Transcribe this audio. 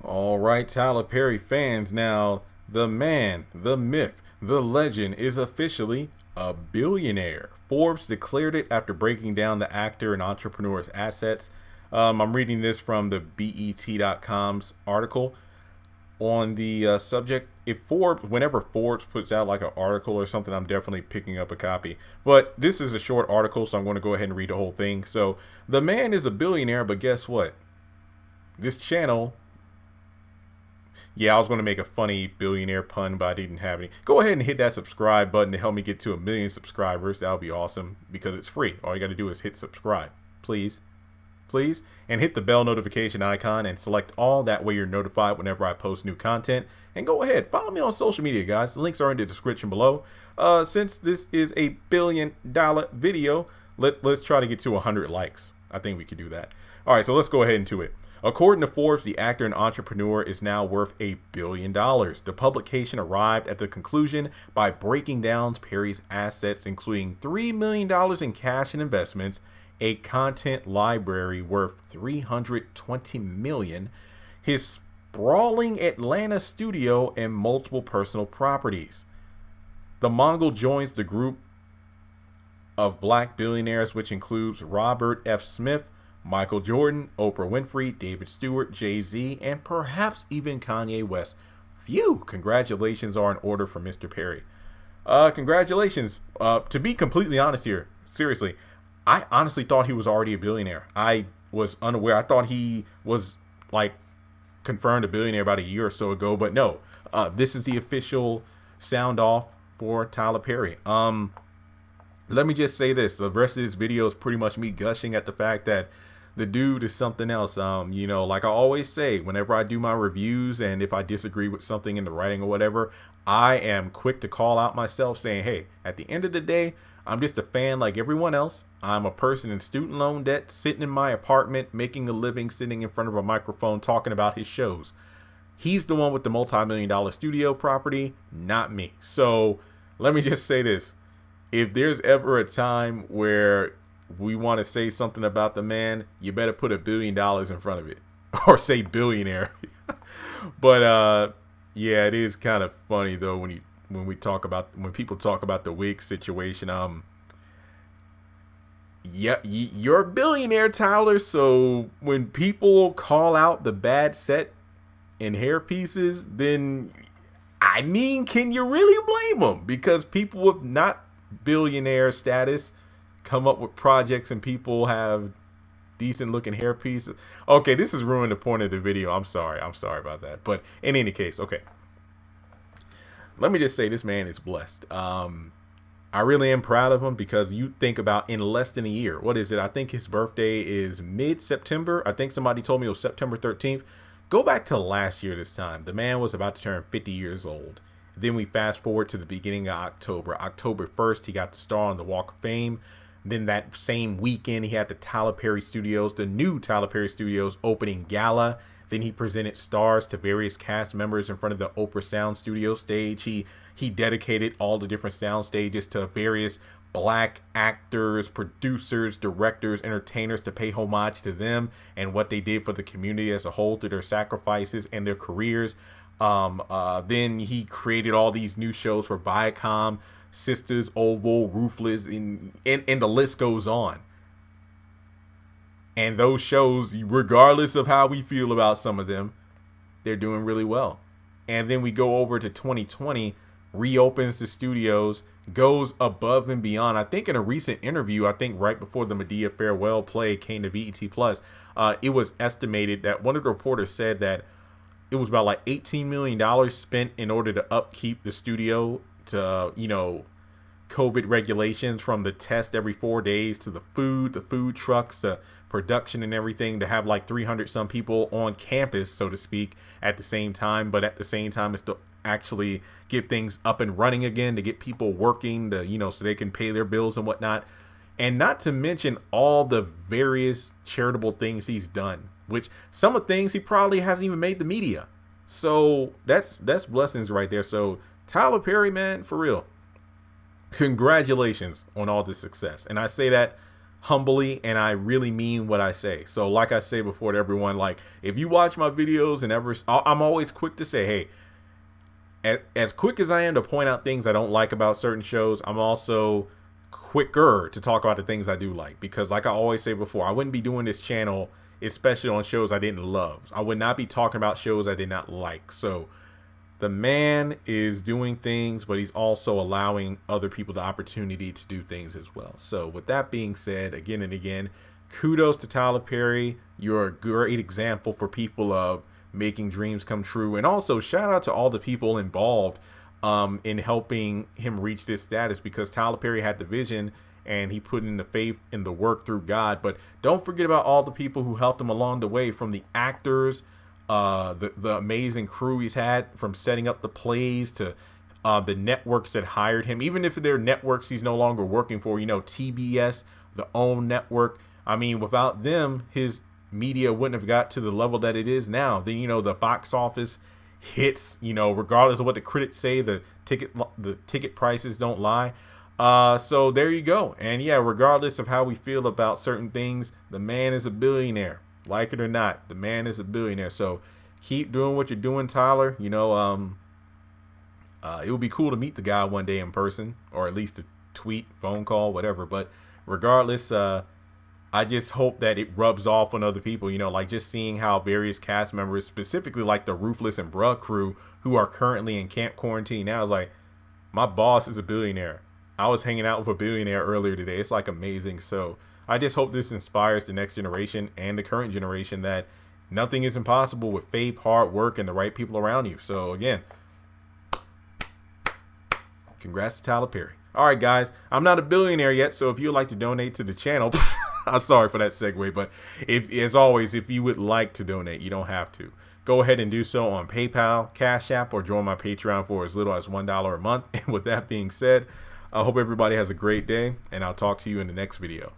All right, Tyler Perry fans. Now, the man, the myth, the legend is officially a billionaire. Forbes declared it after breaking down the actor and entrepreneur's assets. I'm reading this from the BET.com's article on the subject. If Forbes, whenever Forbes puts out like an article or something, I'm definitely picking up a copy. But this is a short article, so I'm going to go ahead and read the whole thing. So, the man is a billionaire, but guess what? This channel. Yeah, I was going to make a funny billionaire pun, but I didn't have any. Go ahead and hit that subscribe button to help me get to 1 million subscribers. That would be awesome because it's free. All you got to do is hit subscribe, please. Please. And hit the bell notification icon and select all. That way you're notified whenever I post new content. And go ahead, follow me on social media, guys. The links are in the description below. Since this is a $1 billion video, let's try to get to 100 likes. I think we could do that. All right, so let's go ahead into it. According to Forbes, the actor and entrepreneur is now worth $1 billion. The publication arrived at the conclusion by breaking down Perry's assets, including $3 million in cash and investments, a content library worth $320 million, his sprawling Atlanta studio, and multiple personal properties. The Mongol joins the group of black billionaires, which includes Robert F. Smith, Michael Jordan, Oprah Winfrey, David Stewart, Jay-Z, and perhaps even Kanye West. Phew! Congratulations are in order for Mr. Perry. Congratulations. To be completely honest here, seriously, I honestly thought he was already a billionaire. I was unaware. I thought he was like confirmed a billionaire about a year or so ago, but no. This is the official sound off for Tyler Perry. Let me just say this. The rest of this video is pretty much me gushing at the fact that the dude is something else. Like I always say, whenever I do my reviews and if I disagree with something in the writing or whatever, I am quick to call out myself saying, hey, at the end of the day, I'm just a fan like everyone else. I'm a person in student loan debt, sitting in my apartment, making a living, sitting in front of a microphone, talking about his shows. He's the one with the multi-million-dollar studio property, not me. So let me just say this. If there's ever a time where we want to say something about the man, you better put $1 billion in front of it or say billionaire. But yeah, it is kind of funny though when people talk about the wig situation. Yeah, you're a billionaire, Tyler. So when people call out the bad set and hair pieces, then I mean, can you really blame them? Because people with not billionaire status come up with projects and people have decent looking hair pieces. Okay, this is ruining the point of the video. I'm sorry about that. But in any case, okay, let me just say this man is blessed. I really am proud of him because you think about in less than a year, what is it? I think his birthday is mid-September. I think somebody told me it was September 13th. Go back to last year this time. The man was about to turn 50 years old. Then we fast forward to the beginning of October. October 1st, he got the star on the Walk of Fame. Then that same weekend, he had the Tyler Perry Studios, the new Tyler Perry Studios opening gala. Then he presented stars to various cast members in front of the Oprah Sound Studio stage. He dedicated all the different sound stages to various black actors, producers, directors, entertainers to pay homage to them and what they did for the community as a whole through their sacrifices and their careers. Then he created all these new shows for Viacom, Sisters, Oval, Ruthless, and the list goes on. And those shows, regardless of how we feel about some of them, they're doing really well. And then we go over to 2020, reopens the studios, goes above and beyond. I think in a recent interview, I think right before the Madea farewell play came to BET Plus, it was estimated that one of the reporters said that it was about like $18 million spent in order to upkeep the studio to, COVID regulations, from the test every 4 days to the food trucks, the production and everything, to have like 300 some people on campus, so to speak, at the same time. But at the same time, it's to actually get things up and running again, to get people working, to, so they can pay their bills and whatnot. And not to mention all the various charitable things he's done, which some of the things he probably hasn't even made the media. So that's blessings right there. So Tyler Perry, man, for real, congratulations on all this success. And I say that humbly, and I really mean what I say. So like I say before to everyone, like if you watch my videos and I'm always quick to say, hey, as quick as I am to point out things I don't like about certain shows, I'm also quicker to talk about the things I do like, because like I always say before, I wouldn't be doing this channel especially on shows I didn't love. I would not be talking about shows I did not like. So the man is doing things, but he's also allowing other people the opportunity to do things as well. So with that being said, again and again, kudos to Tyler Perry. You're a great example for people of making dreams come true. And also shout out to all the people involved in helping him reach this status, because Tyler Perry had the vision and he put in the faith in the work through God. But don't forget about all the people who helped him along the way, from the actors, the amazing crew he's had, from setting up the plays to the networks that hired him, even if they're networks he's no longer working for, you know, TBS, the OWN network. I mean, without them, his media wouldn't have got to the level that it is now. Then, you know, the box office hits, you know, regardless of what the critics say, the ticket prices don't lie. So there you go. And yeah, regardless of how we feel about certain things, the man is a billionaire. Like it or not, the man is a billionaire. So keep doing what you're doing, Tyler. You know, it would be cool to meet the guy one day in person, or at least a tweet, phone call, whatever. But regardless, I just hope that it rubs off on other people, you know, like just seeing how various cast members, specifically like the Ruthless and Bruh crew, who are currently in camp quarantine now, is like, my boss is a billionaire. I was hanging out with a billionaire earlier today. It's like amazing. So I just hope this inspires the next generation and the current generation that nothing is impossible with faith, hard work, and the right people around you. So again, congrats to Tyler Perry. All right, guys, I'm not a billionaire yet, so if you'd like to donate to the channel, I'm sorry for that segue, but as always, if you would like to donate, you don't have to. Go ahead and do so on PayPal, Cash App, or join my Patreon for as little as $1 a month. And with that being said, I hope everybody has a great day, and I'll talk to you in the next video.